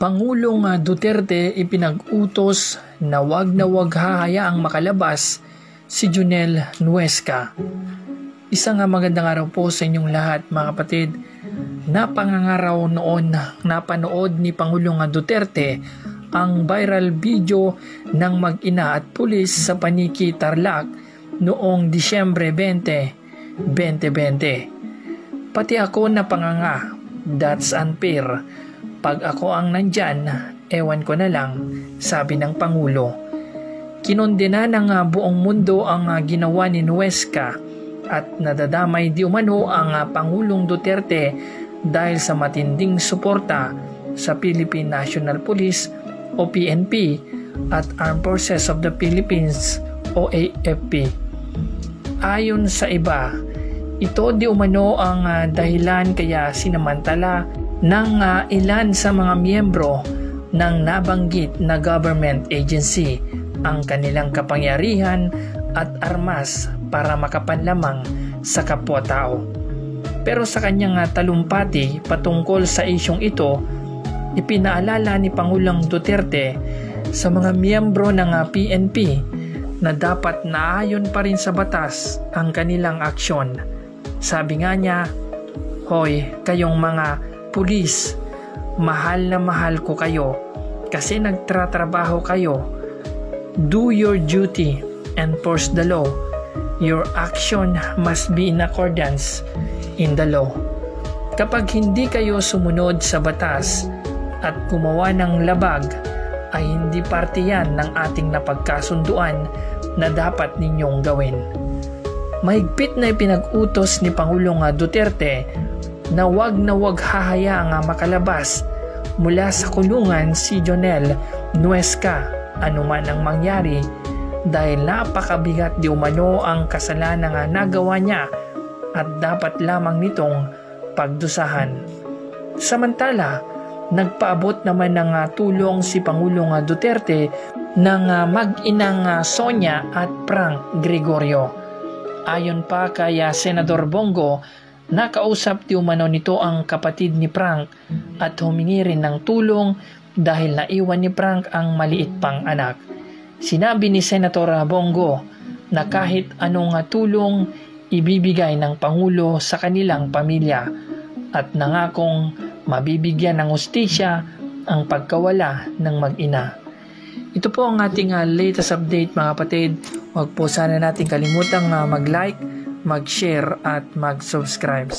Pangulong Duterte ipinag-utos na wag hahayaang makalabas si Jonel Nuesca. Isang magandang araw po sa inyong lahat mga kapatid. Napangangaraw noon napanood ni Pangulong Duterte ang viral video ng mag-ina at pulis sa Paniki, Tarlac noong Disyembre 20, 2020. Pati ako napanganga. That's unfair. Pag ako ang nandyan, ewan ko na lang, sabi ng Pangulo. Kinondena ng buong mundo ang ginawa ni Nuesca at nadadamay di umano ang Pangulong Duterte dahil sa matinding suporta sa Philippine National Police o PNP at Armed Forces of the Philippines o AFP. Ayon sa iba, ito di umano ang dahilan kaya sinamantala ng ilan sa mga miyembro ng nabanggit na government agency ang kanilang kapangyarihan at armas para makapanlamang sa kapwa-tao. Pero sa kanyang talumpati patungkol sa isyong ito, ipinaalala ni Pangulong Duterte sa mga miyembro ng PNP na dapat naayon pa rin sa batas ang kanilang aksyon. Sabi nga niya, "Hoy, kayong mga pulis, mahal na mahal ko kayo kasi nagtratrabaho kayo. Do your duty, enforce the law. Your action must be in accordance in the law. Kapag hindi kayo sumunod sa batas at gumawa ng labag, ay hindi parte yan ng ating napagkasunduan na dapat ninyong gawin." Mahigpit na ipinag-utos ni Pangulong Duterte na wag hahayaang makalabas mula sa kulungan si Jonel Nuesca anuman ang mangyari dahil napakabigat di umano ang kasalanang nagawa niya at dapat lamang nitong pagdusahan. Samantala, nagpaabot naman ng tulong si Pangulong Duterte ng mag-inang Sonia at Frank Gregorio. Ayon pa kay Senador Bongo, nakausap di umano nito ang kapatid ni Frank at humingi rin ng tulong dahil naiwan ni Frank ang maliit pang anak. Sinabi ni Senator Bongo na kahit anong tulong ibibigay ng Pangulo sa kanilang pamilya at nangakong mabibigyan ng hustisya ang pagkawala ng mag-ina. Ito po ang ating latest update mga kapatid. Huwag po sana natin kalimutang mag-like, mag-share at mag-subscribe.